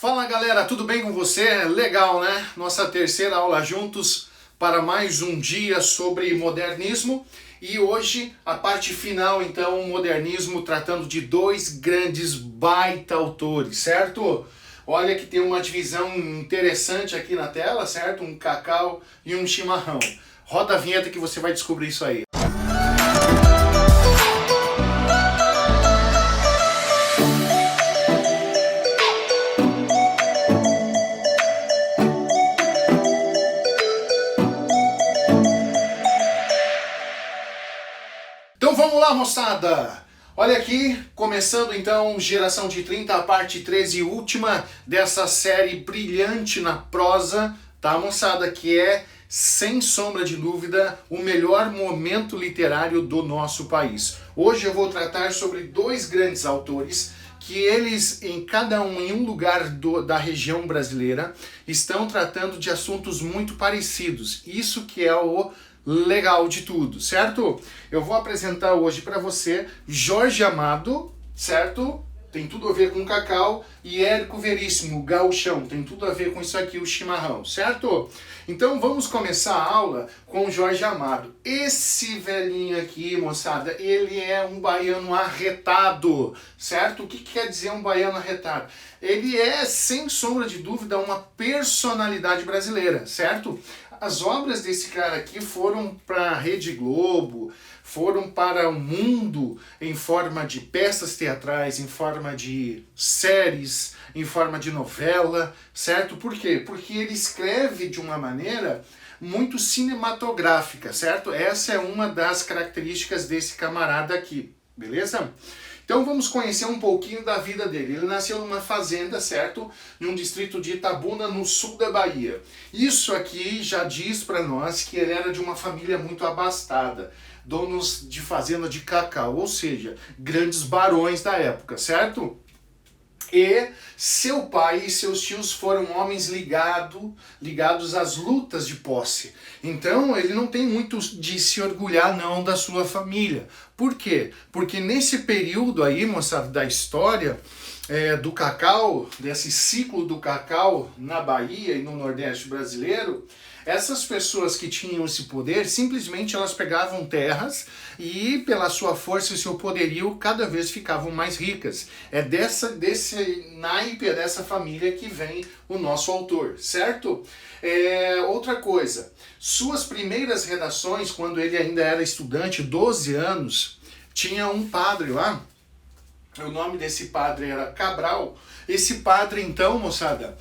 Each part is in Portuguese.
Fala galera, tudo bem com você? Legal, né? Nossa terceira aula juntos para mais um dia sobre modernismo. E hoje a parte final, então, modernismo tratando de dois grandes baita autores, certo? Olha que tem uma divisão interessante aqui na tela, certo? Um cacau e um chimarrão. Roda a vinheta que você vai descobrir isso aí. Então vamos lá, moçada! Olha aqui, começando então Geração de 30, a parte 13 e última dessa série brilhante na prosa, tá, moçada? Que é, sem sombra de dúvida, o melhor momento literário do nosso país. Hoje eu vou tratar sobre dois grandes autores que eles, cada um em um lugar da região brasileira, estão tratando de assuntos muito parecidos. Isso que é o legal de tudo, certo? Eu vou apresentar hoje para você Jorge Amado, certo? Tem tudo a ver com cacau, e Érico Veríssimo, gauchão, tem tudo a ver com isso aqui, o chimarrão, certo? Então vamos começar a aula com Jorge Amado. Esse velhinho aqui, moçada, ele é um baiano arretado, certo? O que quer dizer um baiano arretado? Ele é, sem sombra de dúvida, uma personalidade brasileira, certo? As obras desse cara aqui foram para a Rede Globo, foram para o mundo em forma de peças teatrais, em forma de séries, em forma de novela, certo? Por quê? Porque ele escreve de uma maneira muito cinematográfica, certo? Essa é uma das características desse camarada aqui, beleza? Então vamos conhecer um pouquinho da vida dele. Ele nasceu numa fazenda, certo? Em um distrito de Itabuna, no sul da Bahia. Isso aqui já diz para nós que ele era de uma família muito abastada. Donos de fazenda de cacau, ou seja, grandes barões da época, certo? E seu pai e seus tios foram homens ligados às lutas de posse. Então ele não tem muito de se orgulhar não da sua família. Por quê? Porque nesse período aí, moçada, da história do cacau, desse ciclo do cacau na Bahia e no Nordeste brasileiro, essas pessoas que tinham esse poder, simplesmente elas pegavam terras e, pela sua força e seu poderio, cada vez ficavam mais ricas. É desse naipe, dessa família que vem o nosso autor, certo? Outra coisa, suas primeiras redações, quando ele ainda era estudante, 12 anos, tinha um padre lá, o nome desse padre era Cabral. Esse padre, então, moçada,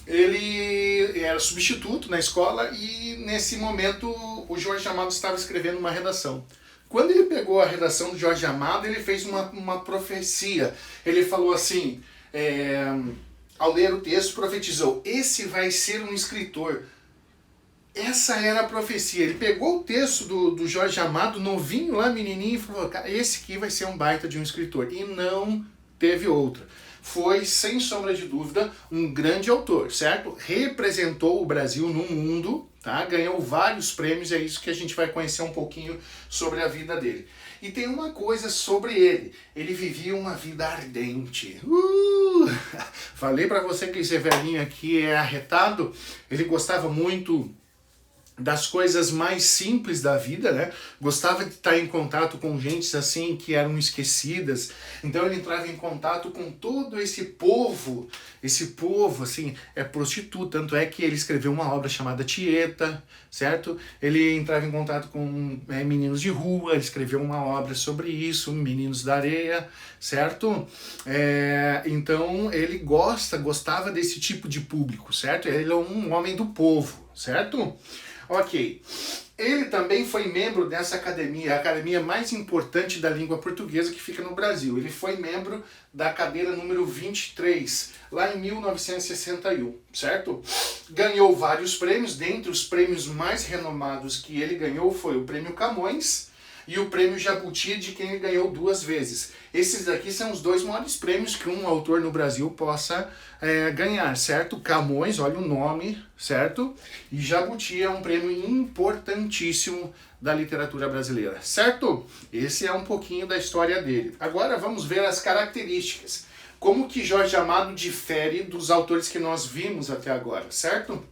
ele era substituto na escola e nesse momento o Jorge Amado estava escrevendo uma redação. Quando ele pegou a redação do Jorge Amado, ele fez uma profecia. Ele falou assim, ao ler o texto, profetizou: esse vai ser um escritor. Essa era a profecia. Ele pegou o texto do Jorge Amado, novinho lá, menininho, e falou: cara, esse aqui vai ser um baita de um escritor. E não teve outra. Foi, sem sombra de dúvida, um grande autor, certo? Representou o Brasil no mundo, tá? Ganhou vários prêmios, é isso que a gente vai conhecer um pouquinho sobre a vida dele. E tem uma coisa sobre ele: ele vivia uma vida ardente. Falei pra você que esse velhinho aqui é arretado. Ele gostava muito das coisas mais simples da vida, né? Gostava de estar em contato com gente assim que eram esquecidas. Então ele entrava em contato com todo esse povo assim, é prostituto. Tanto é que ele escreveu uma obra chamada Tieta, certo? Ele entrava em contato com meninos de rua, ele escreveu uma obra sobre isso, Meninos da Areia, certo? Então ele gostava desse tipo de público, certo? Ele é um homem do povo, certo? Ok. Ele também foi membro dessa academia, a academia mais importante da língua portuguesa que fica no Brasil. Ele foi membro da cadeira número 23, lá em 1961, certo? Ganhou vários prêmios. Dentre os prêmios mais renomados que ele ganhou foi o Prêmio Camões e o Prêmio Jabuti, de quem ele ganhou 2 vezes. Esses daqui são os 2 maiores prêmios que um autor no Brasil possa ganhar, certo? Camões, olha o nome, certo? E Jabuti é um prêmio importantíssimo da literatura brasileira, certo? Esse é um pouquinho da história dele. Agora vamos ver as características. Como que Jorge Amado difere dos autores que nós vimos até agora, certo?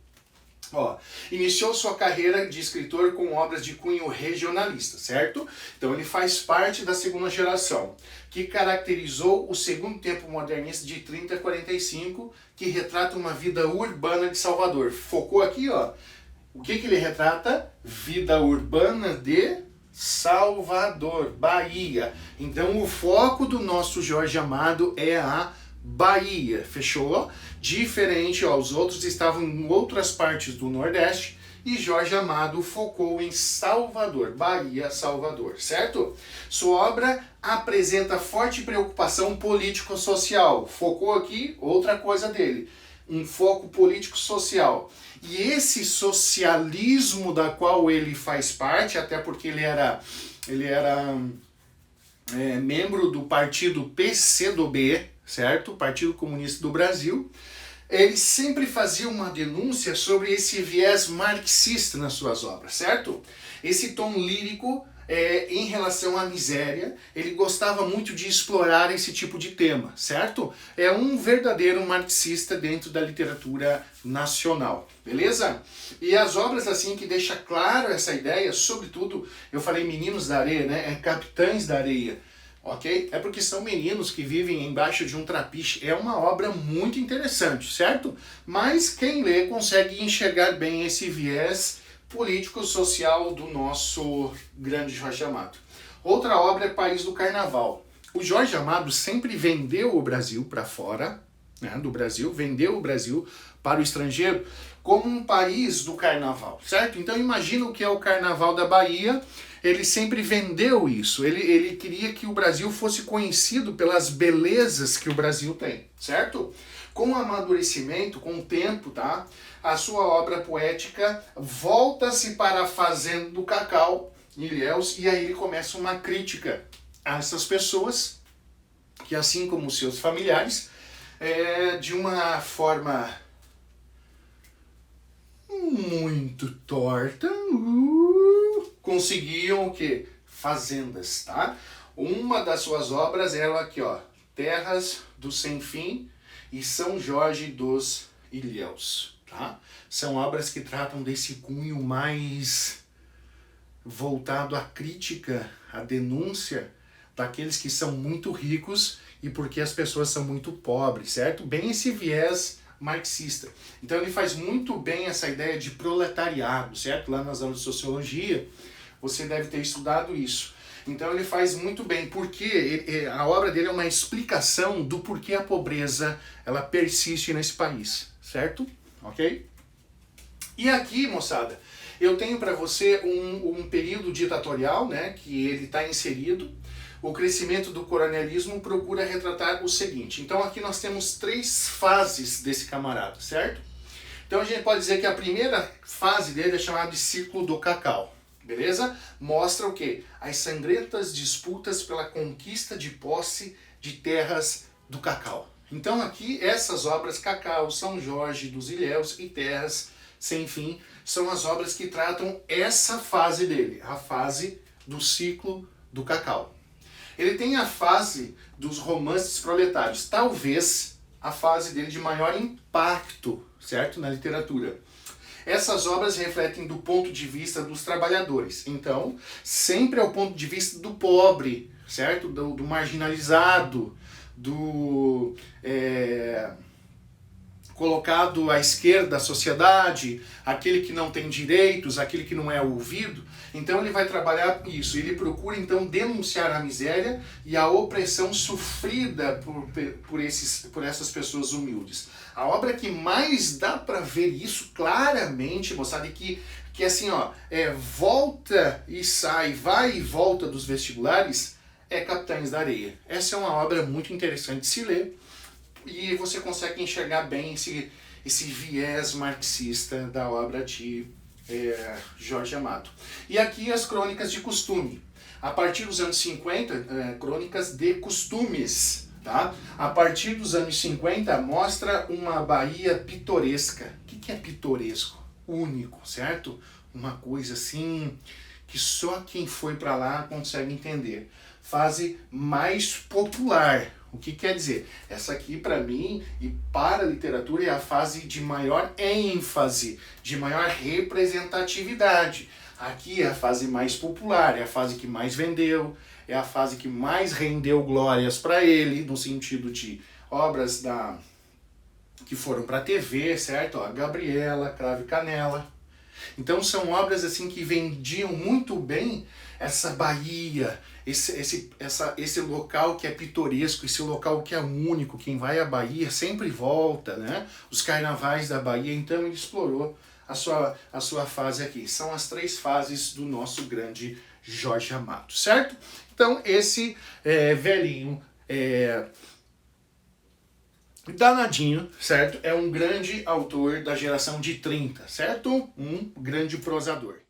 Ó, iniciou sua carreira de escritor com obras de cunho regionalista, certo? Então ele faz parte da segunda geração, que caracterizou o segundo tempo modernista de 30 a 45, que retrata uma vida urbana de Salvador. Focou aqui, ó. O que ele retrata? Vida urbana de Salvador, Bahia. Então o foco do nosso Jorge Amado é a Bahia, fechou? Diferente, ó, os outros estavam em outras partes do Nordeste e Jorge Amado focou em Salvador, Bahia, Salvador, certo? Sua obra apresenta forte preocupação político-social. Focou aqui, outra coisa dele, um foco político-social. E esse socialismo da qual ele faz parte, até porque ele era membro do partido PCdoB, certo? Partido Comunista do Brasil, ele sempre fazia uma denúncia sobre esse viés marxista nas suas obras, certo? Esse tom lírico em relação à miséria, ele gostava muito de explorar esse tipo de tema, certo? É um verdadeiro marxista dentro da literatura nacional, beleza? E as obras assim que deixa claro essa ideia, sobretudo, eu falei Meninos da Areia, né? Capitães da Areia. Ok? É porque são meninos que vivem embaixo de um trapiche. É uma obra muito interessante, certo? Mas quem lê consegue enxergar bem esse viés político-social do nosso grande Jorge Amado. Outra obra é País do Carnaval. O Jorge Amado sempre vendeu o Brasil para fora, né, do Brasil, vendeu o Brasil para o estrangeiro como um país do carnaval, certo? Então imagina o que é o Carnaval da Bahia. Ele sempre vendeu isso, ele queria que o Brasil fosse conhecido pelas belezas que o Brasil tem, certo? Com o amadurecimento, com o tempo, tá? A sua obra poética volta-se para a fazenda do cacau, Ilhéus, e aí ele começa uma crítica a essas pessoas, que assim como seus familiares, de uma forma muito torta, conseguiam o quê? Fazendas, tá? Uma das suas obras era aqui, ó, Terras do Sem Fim e São Jorge dos Ilhéus, tá? São obras que tratam desse cunho mais voltado à crítica, à denúncia daqueles que são muito ricos e porque as pessoas são muito pobres, certo? Bem esse viés marxista. Então ele faz muito bem essa ideia de proletariado, certo? Lá nas aulas de sociologia, você deve ter estudado isso. Então ele faz muito bem, porque a obra dele é uma explicação do porquê a pobreza ela persiste nesse país, certo? Ok? E aqui, moçada, eu tenho para você um período ditatorial, né, que ele está inserido. O crescimento do coronelismo procura retratar o seguinte. Então aqui nós temos 3 fases desse camarada, certo? Então a gente pode dizer que a primeira fase dele é chamada de ciclo do cacau, beleza? Mostra o quê? As sangrentas disputas pela conquista de posse de terras do cacau. Então aqui essas obras, Cacau, São Jorge dos Ilhéus e Terras Sem Fim, são as obras que tratam essa fase dele, a fase do ciclo do cacau. Ele tem a fase dos romances proletários, talvez a fase dele de maior impacto, certo, na literatura. Essas obras refletem do ponto de vista dos trabalhadores, então sempre é o ponto de vista do pobre, certo, do marginalizado, do colocado à esquerda da sociedade, aquele que não tem direitos, aquele que não é ouvido. Então ele vai trabalhar isso, ele procura então denunciar a miséria e a opressão sofrida por essas pessoas humildes. A obra que mais dá para ver isso claramente, moçada, e que assim, ó, volta e sai, vai e volta dos vestibulares, é Capitães da Areia. Essa é uma obra muito interessante de se ler e você consegue enxergar bem esse viés marxista da obra de Jorge Amado. E aqui as crônicas de costume. A partir dos anos 50, crônicas de costumes. Tá? A partir dos anos 50 mostra uma Bahia pitoresca. O que é pitoresco? Único, certo? Uma coisa assim que só quem foi para lá consegue entender. Fase mais popular, O que quer dizer? Essa aqui, para mim, e para a literatura, é a fase de maior ênfase, de maior representatividade. Aqui é a fase mais popular, é a fase que mais vendeu, é a fase que mais rendeu glórias para ele, no sentido de obras que foram para a TV, certo? Ó, Gabriela, Cravo e Canela. Então são obras assim que vendiam muito bem essa Bahia, esse local que é pitoresco, esse local que é único. Quem vai à Bahia sempre volta, né? Os carnavais da Bahia, então ele explorou a sua fase aqui. São as 3 fases do nosso grande Jorge Amado, certo? Então esse velhinho danadinho, certo? É um grande autor da geração de 30, certo? Um grande prosador.